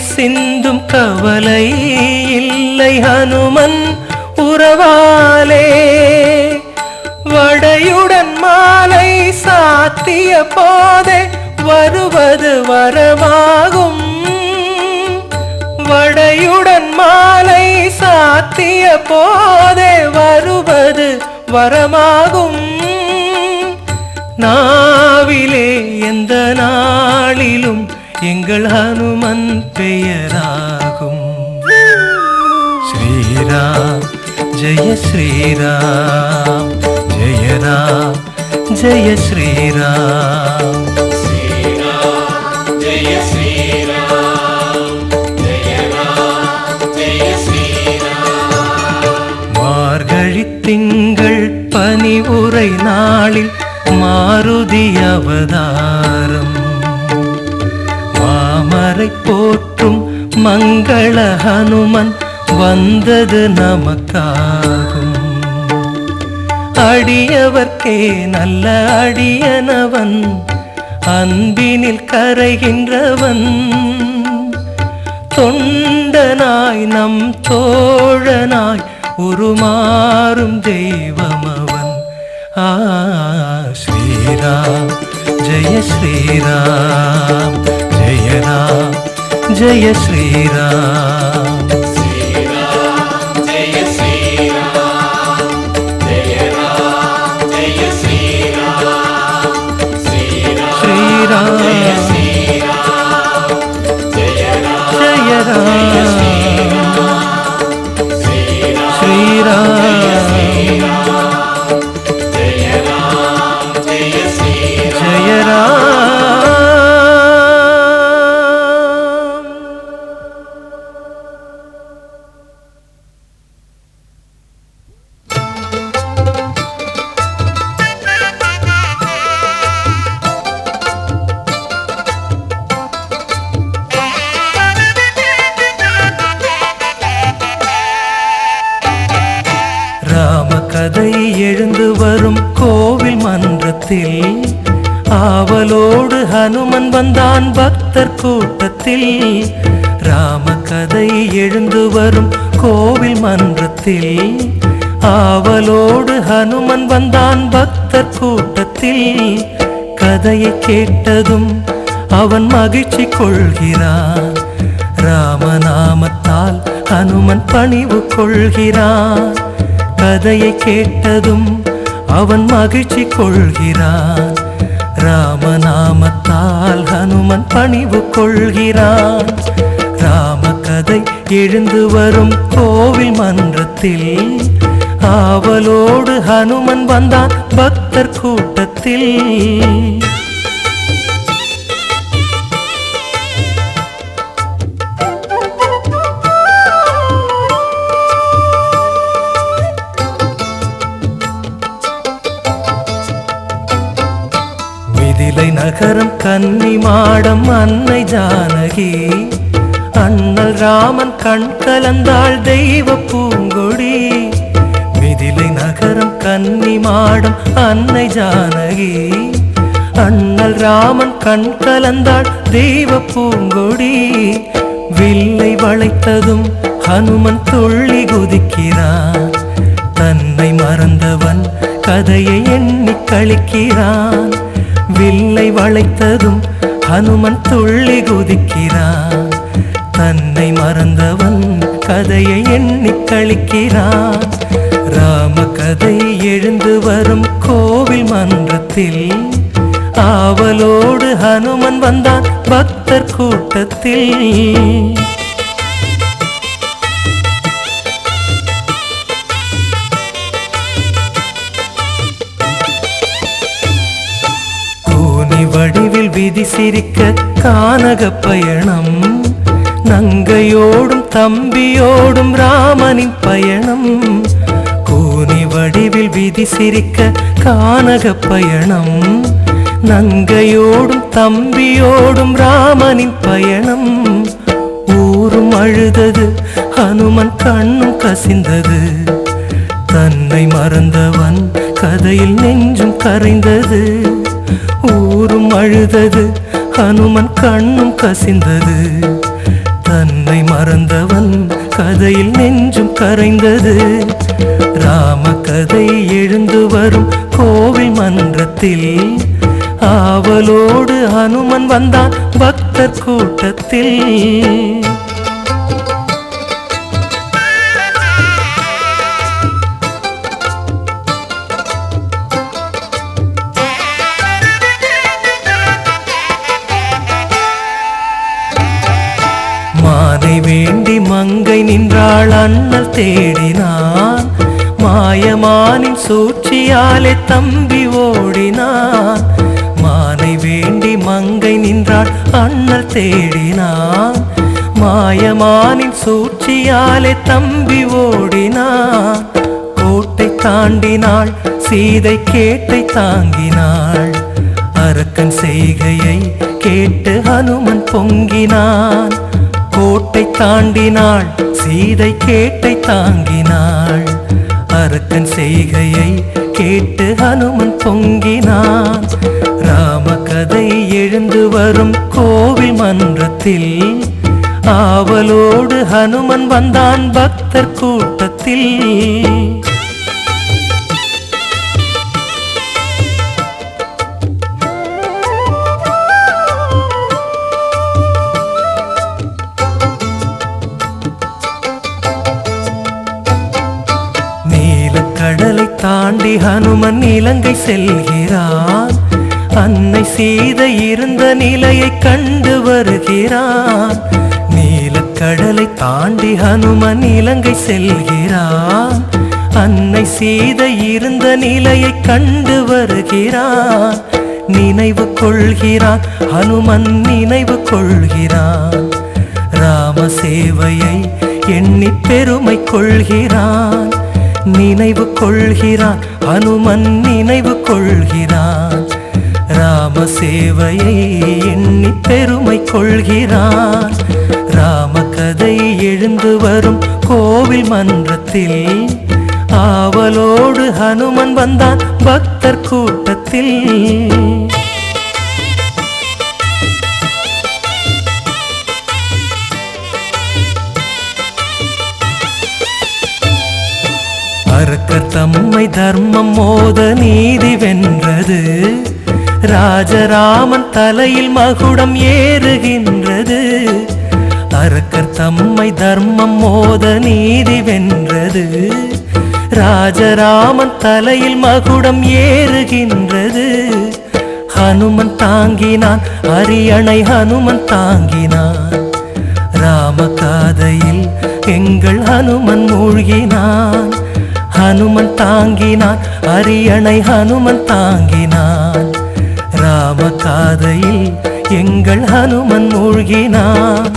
கண்ணீர் சிந்தும் கவலை இல்லை ஹனுமன் உறவாலே. வடையுடன் மாலை சாத்திய போதே வருவது வரமாகும். வடையுடன் மாலை சாத்திய போதே வருவது வரமாகும். நாவிலே எந்த நாளிலும் எங்கள் ஹனுமன் பெயராகும். ஸ்ரீராம் ஜெய ஸ்ரீராம், ஜெய ராம் ஜெய ஸ்ரீராம். ஸ்ரீராம் ஜெய ஸ்ரீராம், ஜெய ராம் ஜெய ஸ்ரீராம். மார்கழி திங்கள் பனிவுரை நாளில் மாருதி அவதாரம். மாமரை போற்றும் மங்கள ஹனுமன் வந்தது நமக்காகும். அடியவர்க்கே நல்ல அடியனவன், அன்பினில் கரைகின்றவன். தொண்டனாய் நம் தோழனாய் உருமாறும் தெய்வமவன். ஸ்ரீராம் ஜெய ஸ்ரீராம், ஜெய ராம் ஜெய ஸ்ரீராம். ஸ்ரீராம் ஜெய ஸ்ரீராம், ஜெய ராம் ஜெய ஸ்ரீராம். ஸ்ரீராம் ஜெய ஸ்ரீராம், ஜெய ராம் ஜெய ராம் ஸ்ரீராம். ஜெய ராம். ராம கதை எழுந்து வரும் கோவில் மன்றத்தில் ஆவலோடு ஹனுமன் வந்தான் பக்தர் கூட்டத்தில். ராம கதை எழுந்து வரும் கோவில் மன்றத்தில் ஆவலோடு ஹனுமன் வந்தான் பக்தர் கூட்டத்தில். கதையை கேட்டதும் அவன் மகிழ்ச்சி கொள்கிறான். ராமநாமத்தால் ஹனுமன் பணிவு கொள்கிறான். கதையை கேட்டதும் அவன் மகிழ்ச்சி கொள்கிறான். ராமநாமத்தால் ஹனுமன் பணிவு கொள்கிறான். ராம கதை எழுந்து வரும் கோவில் மன்றத்தில் ஆவலோடு ஹனுமன் வந்தான் பக்தர் கூட்டத்தில். மிதிலை நகரம் கன்னி மாடம் அன்னை ஜானகி. அண்ணல் ராமன் கண் கலந்தாள் தெய்வ பூங்கொடி. மிதிலை நகரம் கன்னி மாடம் அன்னை ஜானகி. அண்ணல் ராமன் கண் கலந்தாள் தெய்வ பூங்கொடி. வில்லை வளைத்ததும் ஹனுமன் துள்ளி குதிக்கிறான். தன்னை மறந்தவன் கதையை எண்ணி கழிக்கிறான். வில்லை வளைத்ததும் ஹனுமன் துள்ளி குதிக்கிறான். தன்னை மறந்தவன் கதையை எண்ணி கழிக்கிறான். ராம கதை எழுந்து வரும் கோவில் மன்றத்தில் ஆவலோடு ஹனுமன் வந்தான் பக்தர் கூட்டத்தில். வடிவில் விதி சிரிக்க கானக பயணம். நங்கையோடும் தம்பியோடும் ராமனின் பயணம். கூனி வடிவில் விதி சிரிக்க கானக பயணம். நங்கையோடும் தம்பியோடும் ராமனின் பயணம். ஊரும் அழுதது, ஹனுமன் கண்ணும் கசிந்தது. தன்னை மறந்தவன் கதையில் நெஞ்சும் கரைந்தது. ஊரும் அழுதது, ஹனுமன் கண்ணும் கசிந்தது. தன்னை மறந்தவன் கதையில் நெஞ்சும் கரைந்தது. ராம கதை எழுந்து வரும் கோவில் மன்றத்தில் ஆவலோடு ஹனுமன் வந்தான் பக்தர் கூட்டத்தில். மானை வேண்டி மங்கை நின்றாள் அண்ணல் தேடினான். மாயமானின் சூழ்ச்சியாலே தம்பி ஓடினான். மானை வேண்டி மங்கை நின்றாள் அண்ணல் தேடினான். மாயமானின் சூழ்ச்சியாலே தம்பி ஓடினான். கோட்டை தாண்டினாள் சீதை கேட்டை தாங்கினாள். அரக்கன் செய்கையை கேட்டு ஹனுமன் பொங்கினான். கோட்டை தாண்டினாள் சீதை கேட்டை தாங்கினாள். அரக்கன் செய்கையை கேட்டு ஹனுமன் பொங்கினான். ராம கதை எழுந்து வரும் கோவில் மன்றத்தில் ஆவலோடு ஹனுமன் வந்தான் பக்தர் கூட்டத்தில். கடலை தாண்டி ஹனுமன் இலங்கை செல்கிறான். அன்னை சீதை இருந்த நிலையை கண்டு வருகிறான். நீலக்கடலை தாண்டி ஹனுமன் இலங்கை செல்கிறான். அன்னை சீதை இருந்த நிலையை கண்டு வருகிறான். நினைவு கொள்கிறான் ஹனுமன் நினைவு கொள்கிறான். ராம சேவையை எண்ணி பெருமை கொள்கிறான். நினைவு கொள்கிறான் ஹனுமன் நினைவு கொள்கிறான். ராம சேவையை எண்ணி பெருமை கொள்கிறான். ராம கதை எழுந்து வரும் கோவில் மன்றத்தில் ஆவலோடு ஹனுமன் வந்தான் பக்தர் கூட்டத்தில். அரக்கர் தம்மை தர்மம் மோத நீதி வென்றது. ராஜராமன் தலையில் மகுடம் ஏறுகின்றது. அரக்கர் தம்மை தர்மம் மோத நீதி வென்றது. ராஜராமன் தலையில் மகுடம் ஏறுகின்றது. ஹனுமன் தாங்கினான் அரியணை ஹனுமன் தாங்கினான். ராம காதையில் எங்கள் ஹனுமன் மூழ்கினான். ஹனுமன் தாங்கினான் அரியணை ஹனுமன் தாங்கினான். ராம காதையில் எங்கள் ஹனுமன் மூழ்கினான்.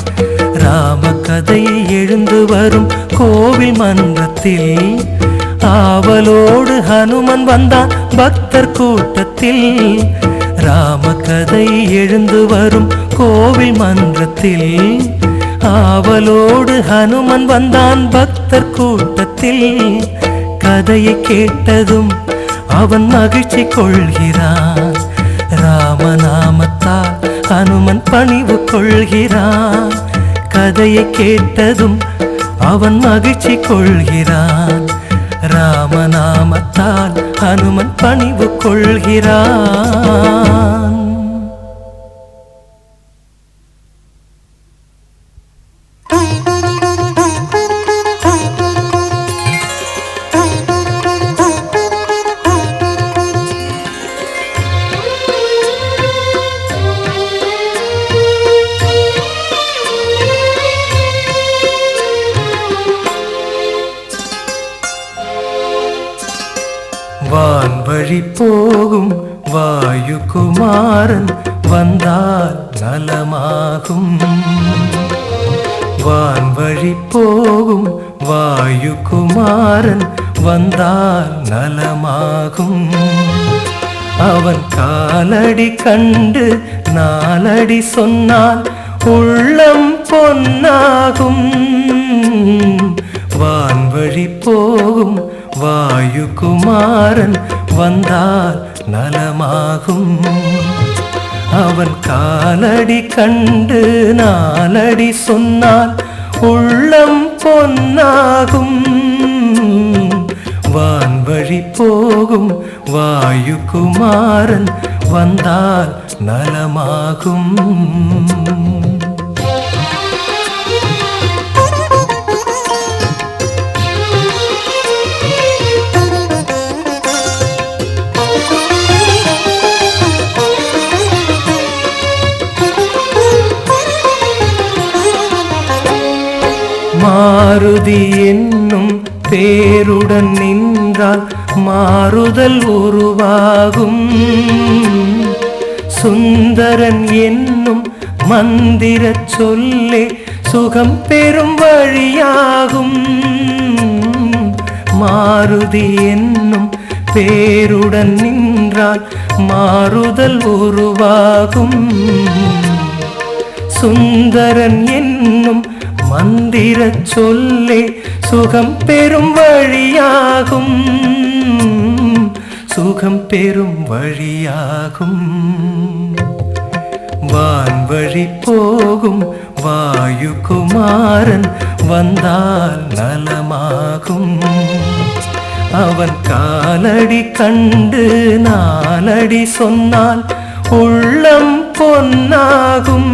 ராம கதை எழுந்து வரும் கோவில் மன்றத்தில் ஆவலோடு ஹனுமன் வந்தான் பக்தர் கூட்டத்தில். ராம கதை எழுந்து வரும் கோவில் மன்றத்தில் ஆவலோடு ஹனுமன் வந்தான் பக்தர் கூட்டத்தில். கதையை கேட்டதும் அவன் மகிழ்ச்சி கொள்கிறான். ராமநாமத்தால் ஹனுமன் பணிவு கொள்கிறான். கதையை கேட்டதும் அவன் மகிழ்ச்சி கொள்கிறான். ராமநாமத்தால் ஹனுமன் பணிவு கொள்கிறான். வான்வழி போகும் வாயுகுமாரன் வந்தால் நலமாகும். வான்வழி போகும் வாயுகுமாரன் வந்தால் நலமாகும். அவன் காலடி கண்டு நாலடி சொன்னால் உள்ளம் பொன்னாகும். வான்வழி போகும் வாயுகுமாரன் வந்தால் நலமாகும். அவன் காலடி கண்டு நாலடி சொன்னால் உள்ளம் பொன்னாகும். வான்வழி போகும் வாயுகுமாரன் வந்தால் நலமாகும். மாருதி என்னும் பேருடன் நின்றால் மாறுதல் உருவாகும். சுந்தரன் என்னும் மந்திர சொல்லே சுகம் பெறும் வழியாகும். மாருதி என்னும் பேருடன் நின்றால் மாறுதல் உருவாகும். சுந்தரன் என்னும் மந்திர சொல்லே சுகம் பெறும் வழியாகும். சுகம் பெறும் வழியாகும். வான்வழி போகும் வாயுகுமாரன் வந்தால் நலமாகும். அவன் காலடி கண்டு நாலடி சொன்னால் உள்ளம் பொன்னாகும்.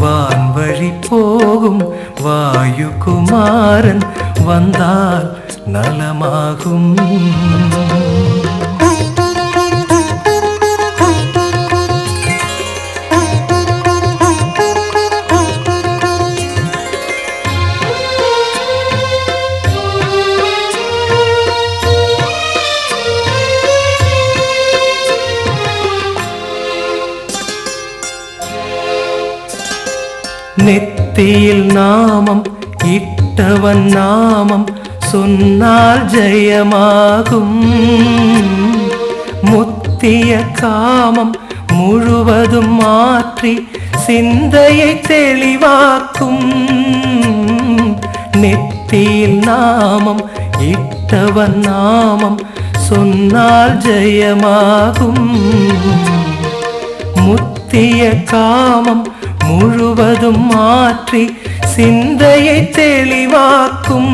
வான்வழி போகும் வாயுகுமாரன் வந்தால் நலமாகும். நெத்தியில் நாமம் இட்டவன் நாமம் சொன்னால் ஜெயமாகும். முத்திய காமம் முழுவதும் மாற்றி சிந்தையை தெளிவாக்கும். நெத்தியில் நாமம் இட்டவன் நாமம் சொன்னால் ஜெயமாகும். முத்திய காமம் முழுவதும் மாற்றி சிந்தையை தெளிவாக்கும்.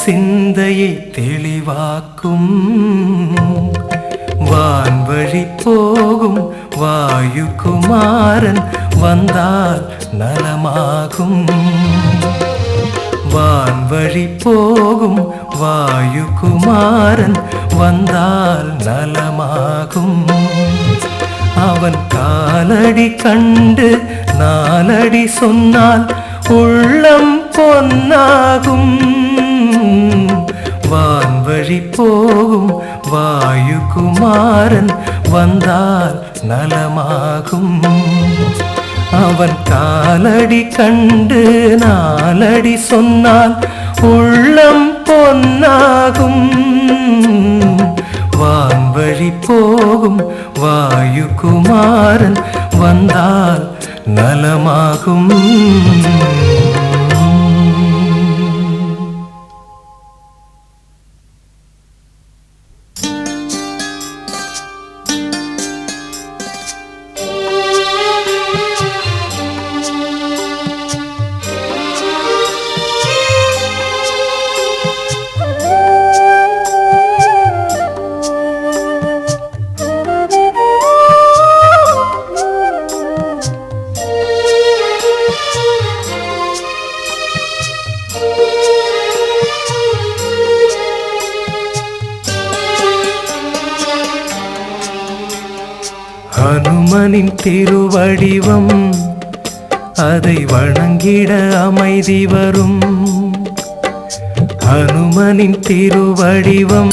சிந்தையை தெளிவாக்கும். வான்வழி போகும் வாயுகுமாரன் வந்தால் நலமாகும். வான்வழி போகும் வாயுகுமாரன் வந்தால் நலமாகும். அவன் காலடி கண்டு நாலடி சொன்னால் உள்ளம் பொன்னாகும். வான்வழி போகும் வாயுகுமாரன் வந்தால் நலமாகும். அவன் காலடி கண்டு நாலடி சொன்னால் உள்ளம் பொன்னாகும். வான்வழி போகும் வாயுகுமாரன் வந்தால் நலமாகும். ஹனுமனின் திருவடிவம் அதை வணங்கிட அமைதி வரும். ஹனுமனின் திருவடிவம்